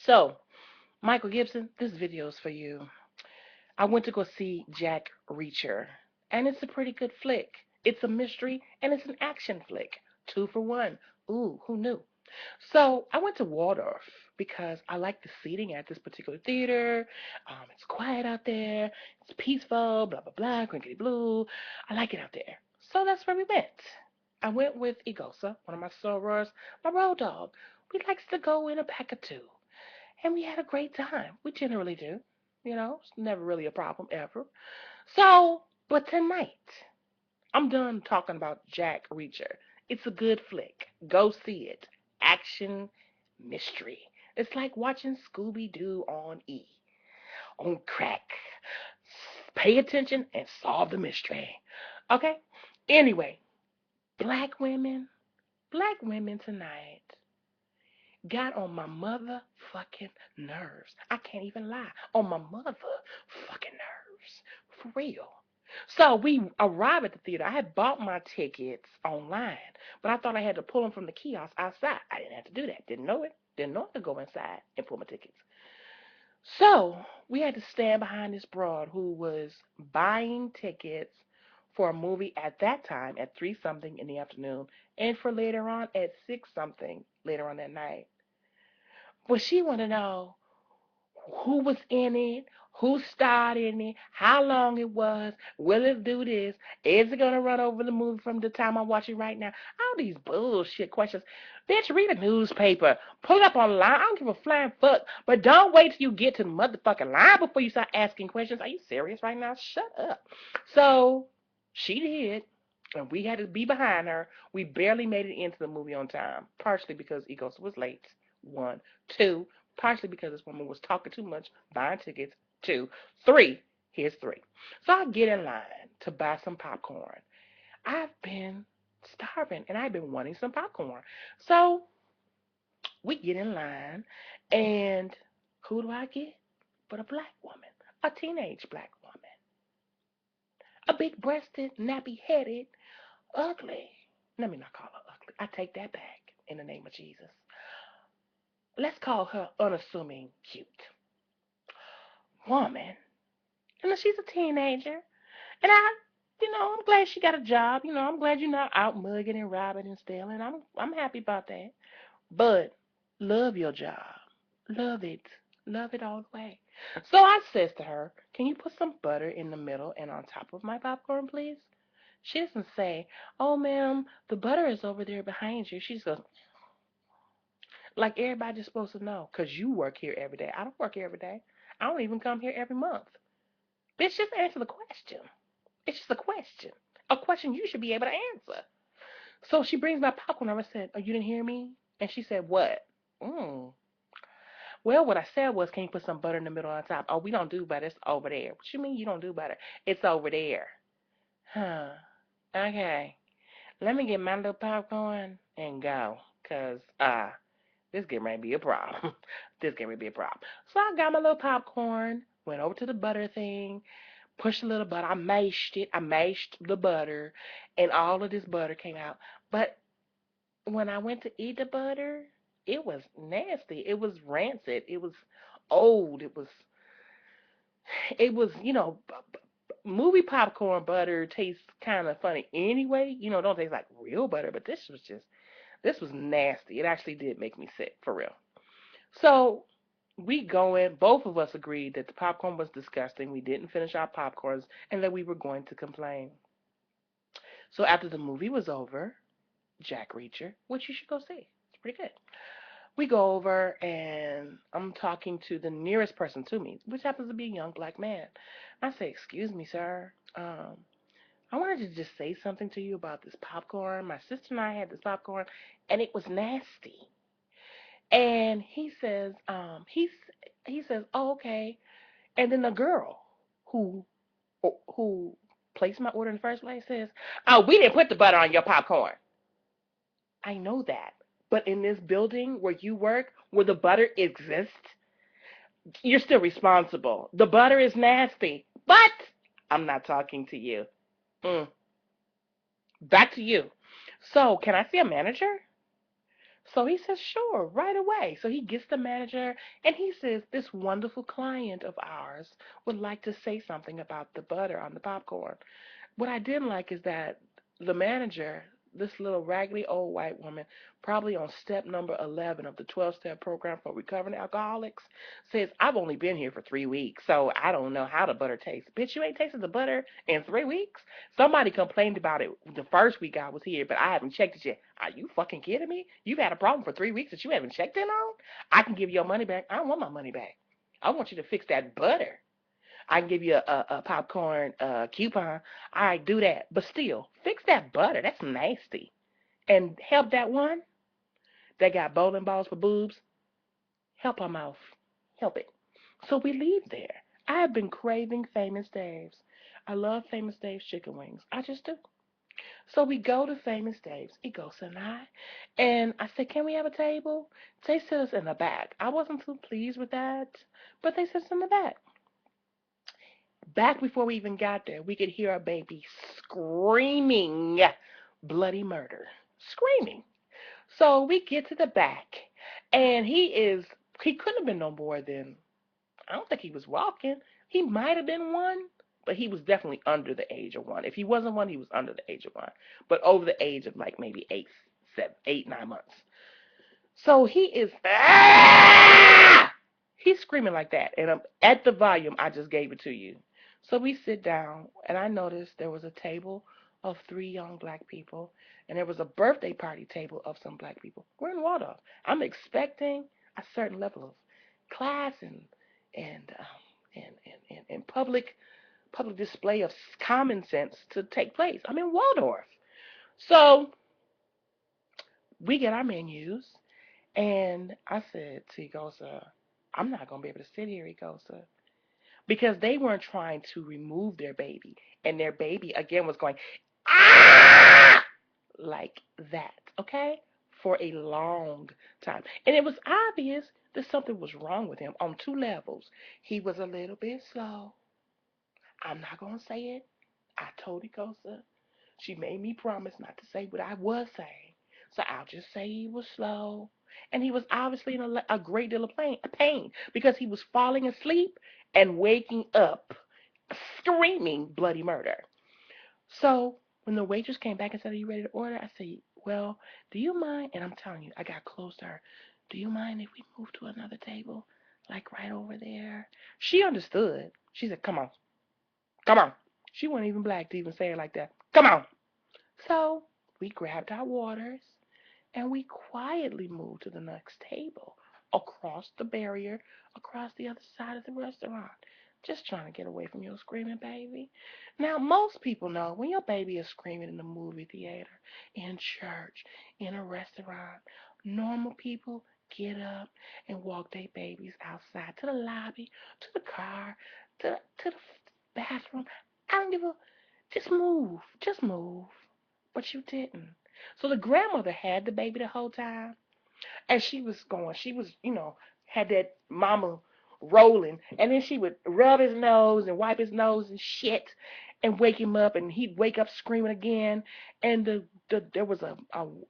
So, Michael Gibson, this video is for you. I went to go see Jack Reacher, and it's a pretty good flick. It's a mystery and it's an action flick. Two for one. Ooh, who knew? So I went to Waldorf because I like the seating at this particular theater. It's quiet out there. It's peaceful. Blah blah blah. Crinkety blue. I like it out there. So that's where we went. I went with Igosa, one of my sorors, my road dog. We likes to go in a pack of two, and we had a great time. We generally do. It's never really a problem ever. So, but tonight, I'm done talking about Jack Reacher. It's a good flick. Go see it. Action mystery. It's like watching Scooby Doo on E. On crack. Pay attention and solve the mystery. Okay? Anyway, black women, black women tonight got on my motherfucking nerves. I can't even lie. On my motherfucking nerves. For real. So we arrived at the theater. I had bought my tickets online, but I thought I had to pull them from the kiosk outside. I didn't have to do that. Didn't know it. Didn't know I could go inside and pull my tickets. So we had to stand behind this broad who was buying tickets for a movie at that time at 3 something in the afternoon and for later on at 6 something later on that night. But she wanted to know who was in it, who starred in it, how long it was, will it do this, is it gonna run over the movie from the time I watch it right now? All these bullshit questions. Bitch, read a newspaper. Pull it up online. I don't give a flying fuck. But don't wait till you get to the motherfucking line before you start asking questions. Are you serious right now? Shut up. So she did. And we had to be behind her. We barely made it into the movie on time, partially because Egos was late. One. Two, partially because this woman was talking too much, buying tickets. Two. Three. Here's three. So I get in line to buy some popcorn. I've been starving and I've been wanting some popcorn. So we get in line, and who do I get? But a black woman, a teenage black woman, a big breasted, nappy headed, ugly. Let me not call her ugly. I take that back in the name of Jesus. Let's call her unassuming cute woman. And she's a teenager. And I'm glad she got a job. I'm glad you're not out mugging and robbing and stealing. I'm happy about that. But love your job. Love it. Love it all the way. So I says to her, can you put some butter in the middle and on top of my popcorn, please? She doesn't say, oh, ma'am, the butter is over there behind you. She just goes, like everybody's supposed to know, because you work here every day. I don't work here every day. I don't even come here every month. Bitch, just answer the question. It's just a question. A question you should be able to answer. So she brings my popcorn over and said, oh, you didn't hear me? And she said, what? Mm. Well, what I said was, can you put some butter in the middle on top? Oh, we don't do butter. It's over there. What you mean you don't do butter? It's over there. Huh. Okay. Let me get my little popcorn and go. Because, this getting ready to be a problem. This getting ready to be a problem. So I got my little popcorn, went over to the butter thing, pushed a little butter. I mashed it. I mashed the butter, and all of this butter came out. But when I went to eat the butter, it was nasty. It was rancid. It was old. It was, movie popcorn butter tastes kind of funny anyway. Don't taste like real butter, but this was nasty. It actually did make me sick, for real. So we go in, both of us agreed that the popcorn was disgusting. We didn't finish our popcorns and that we were going to complain. So after the movie was over, Jack Reacher, which you should go see. It's pretty good. We go over and I'm talking to the nearest person to me, which happens to be a young black man. I say, excuse me, sir. I wanted to just say something to you about this popcorn. My sister and I had this popcorn and it was nasty. And he says, oh, okay. And then the girl who who placed my order in the first place says, oh, we didn't put the butter on your popcorn. I know that. But in this building where you work, where the butter exists, you're still responsible. The butter is nasty. But I'm not talking to you. Mm. Back to you. So, can I see a manager? So he says, sure, right away. So he gets the manager and he says, this wonderful client of ours would like to say something about the butter on the popcorn. What I didn't like is that the manager, this little raggedy old white woman, probably on step number 11 of the 12-step program for recovering alcoholics, says, I've only been here for 3 weeks, so I don't know how the butter tastes. Bitch, you ain't tasted the butter in 3 weeks? Somebody complained about it the first week I was here, but I haven't checked it yet. Are you fucking kidding me? You've had a problem for 3 weeks that you haven't checked in on? I can give you your money back. I don't want my money back. I want you to fix that butter. I can give you a popcorn coupon. All right, do that. But still, fix that butter. That's nasty. And help that one that got bowling balls for boobs. Help her mouth. Help it. So we leave there. I have been craving Famous Dave's. I love Famous Dave's chicken wings. I just do. So we go to Famous Dave's. He goes and I said, can we have a table? They sit us in the back. I wasn't too pleased with that, but they sit us in the back. Back before we even got there, we could hear a baby screaming bloody murder. Screaming. So we get to the back, and he couldn't have been no more than, I don't think he was walking. He might have been one, but he was definitely under the age of one. If he wasn't one, he was under the age of one, but over the age of like maybe 8, 9 months. So he is, he's screaming like that. And at the volume I just gave it to you. So we sit down, and I noticed there was a table of 3 young black people, and there was a birthday party table of some black people. We're in Waldorf. I'm expecting a certain level of class and and public display of common sense to take place. I'm in Waldorf. So we get our menus, and I said to Egosa, I'm not going to be able to sit here, Egosa, because they weren't trying to remove their baby. And their baby, again, was going, ah! Like that, okay? For a long time. And it was obvious that something was wrong with him on 2 levels. He was a little bit slow. I'm not going to say it. I told Egosa. She made me promise not to say what I was saying. So I'll just say he was slow. And he was obviously in a great deal of pain because he was falling asleep and waking up screaming bloody murder. So when the waitress came back and said, are you ready to order? I said, well, do you mind? And I'm telling you, I got close to her. Do you mind if we move to another table? Like right over there? She understood. She said, come on. Come on. She wasn't even black to even say it like that. Come on. So we grabbed our waters and we quietly moved to the next table, across the barrier, across the other side of the restaurant. Just trying to get away from your screaming baby. Now, most people know when your baby is screaming in the movie theater, in church, in a restaurant, normal people get up and walk their babies outside to the lobby, to the car, to the bathroom. I don't give a, just move, just move. But you didn't. So the grandmother had the baby the whole time. And she was going, she was, had that mama rolling. And then she would rub his nose and wipe his nose and shit and wake him up. And he'd wake up screaming again. And there was a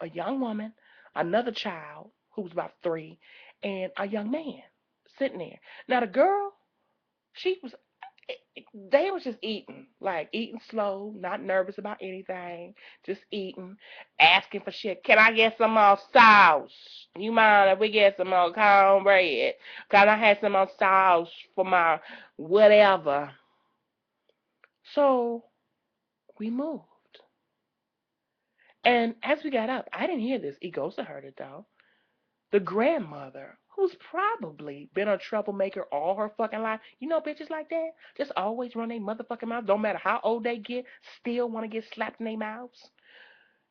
young woman, another child who was about 3, and a young man sitting there. Now the girl, she was they was just eating, like eating slow, not nervous about anything, just eating, asking for shit. Can I get some more sauce? You mind if we get some more cornbread? Can I have some more sauce for my whatever? So we moved. And as we got up, I didn't hear this. Egosa heard it though. The grandmother, who's probably been a troublemaker all her fucking life. You know bitches like that? Just always run their motherfucking mouth. Don't matter how old they get, still want to get slapped in their mouths.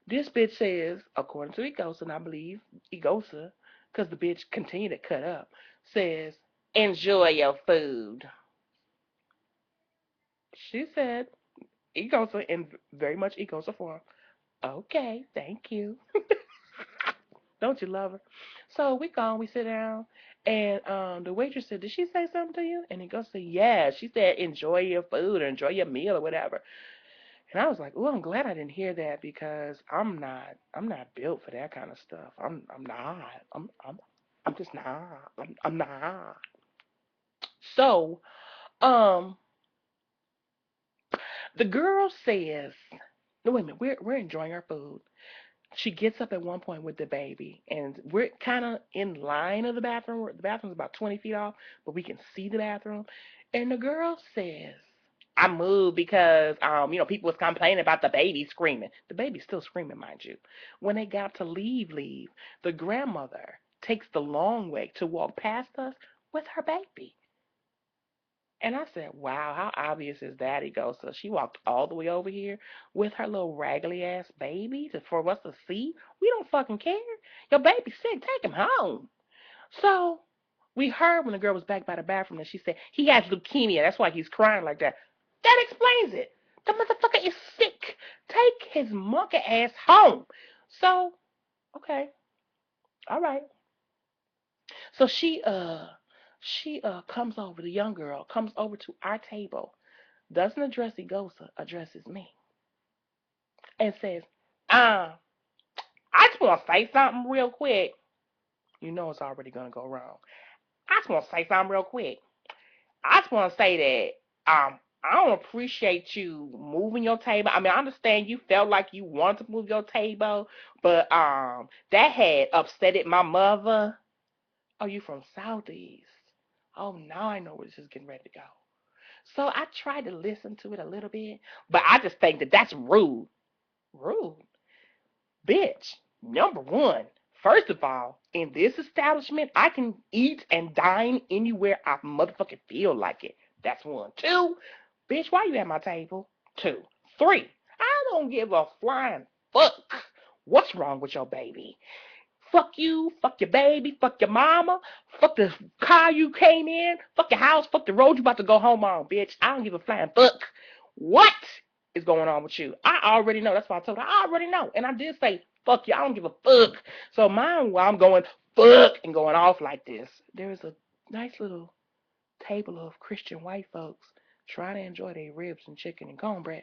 This bitch says, according to Egosa, and I believe Egosa, because the bitch continued to cut up, says, enjoy your food. She said, Egosa, in very much Egosa form, okay, thank you. Don't you love her? So we go, we sit down, and the waitress said, did she say something to you? And he goes, yeah. She said, enjoy your food or enjoy your meal or whatever. And I was like, oh, I'm glad I didn't hear that because I'm not built for that kind of stuff. I'm not. I'm just not. I'm not. So, um, the girl says, no, wait a minute, we're enjoying our food. She gets up at one point with the baby, and we're kind of in line of the bathroom. The bathroom's about 20 feet off, but we can see the bathroom. And the girl says, I moved because, people was complaining about the baby screaming. The baby's still screaming, mind you. When they got to leave, the grandmother takes the long way to walk past us with her baby. And I said, wow, how obvious is that? He goes, so she walked all the way over here with her little raggedy ass baby for us to see? We don't fucking care. Your baby's sick. Take him home. So we heard when the girl was back by the bathroom that she said, he has leukemia. That's why he's crying like that. That explains it. The motherfucker is sick. Take his monkey ass home. So, okay. All right. So she comes over, the young girl comes over to our table, doesn't address Egosa, addresses me, and says, I just want to say something real quick. You know it's already going to go wrong. I just want to say something real quick. I just want to say that I don't appreciate you moving your table. I mean, I understand you felt like you wanted to move your table, but that had upsetted my mother. Oh, you from Southeast? Oh, now I know where this is getting ready to go. So I tried to listen to it a little bit, but I just think that that's rude. Rude. Bitch, number one, first of all, in this establishment, I can eat and dine anywhere I motherfucking feel like it. That's one. Two, bitch, why you at my table? Two. Three, I don't give a flying fuck. What's wrong with your baby? Fuck you, fuck your baby, fuck your mama, fuck the car you came in, fuck your house, fuck the road you about to go home on, bitch. I don't give a flying fuck. What is going on with you? I already know. That's why I told her I already know. And I did say, fuck you, I don't give a fuck. So mine while I'm going fuck and going off like this, there's a nice little table of Christian white folks trying to enjoy their ribs and chicken and cornbread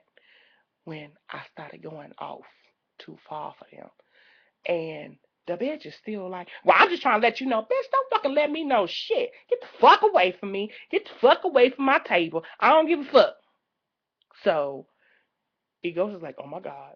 when I started going off too far for them. And the bitch is still like, well, I'm just trying to let you know, bitch, don't fucking let me know shit. Get the fuck away from me. Get the fuck away from my table. I don't give a fuck. So he goes is like, oh my God.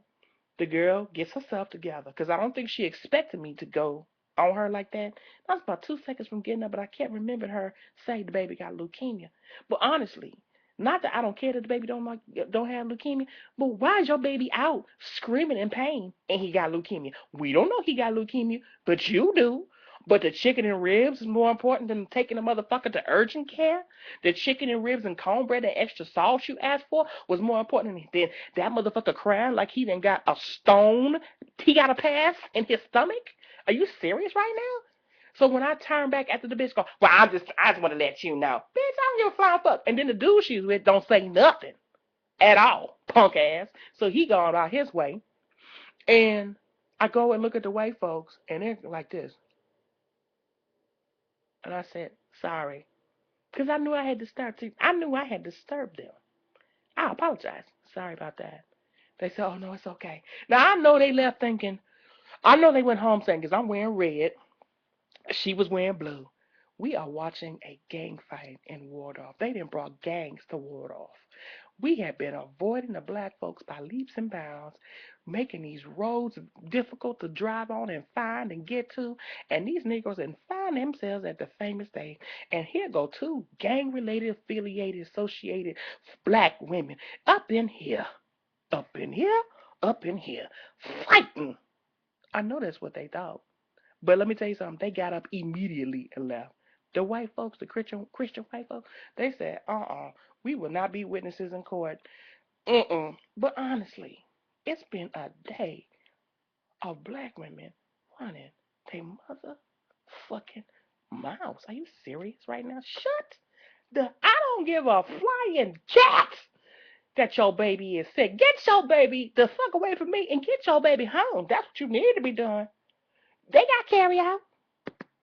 The girl gets herself together because I don't think she expected me to go on her like that. I was about 2 seconds from getting up, but I can't remember her saying the baby got leukemia. But honestly, not that I don't care that the baby don't have leukemia, but why is your baby out screaming in pain and he got leukemia? We don't know he got leukemia, but you do. But the chicken and ribs is more important than taking the motherfucker to urgent care. The chicken and ribs and cornbread and extra sauce you asked for was more important than that motherfucker crying like he done got a stone. He got a pass in his stomach. Are you serious right now? So when I turn back after the bitch go, well, I just want to let you know, bitch, I don't give a flying fuck. And then the dude she's with don't say nothing at all, punk ass. So he gone out his way, and I go and look at the white folks, and they're like this, and I said, sorry, because I knew I had disturbed. I knew I had disturbed them. I apologize. Sorry about that. They said, oh no, it's okay. Now I know they left thinking. I know they went home saying, because I'm wearing red. She was wearing blue. We are watching a gang fight in Waldorf. They didn't brought gangs to Waldorf. We have been avoiding the black folks by leaps and bounds, making these roads difficult to drive on and find and get to. And these Negroes and find themselves at the famous day. And here go two gang related, affiliated, associated black women up in here, up in here, up in here, fighting. I know that's what they thought. But let me tell you something. They got up immediately and left. The white folks, the Christian white folks, they said, we will not be witnesses in court. But honestly, it's been a day of black women running their motherfucking mouths. Are you serious right now? Shut the. I don't give a flying cat that your baby is sick. Get your baby the fuck away from me and get your baby home. That's what you need to be doing. They got carry out.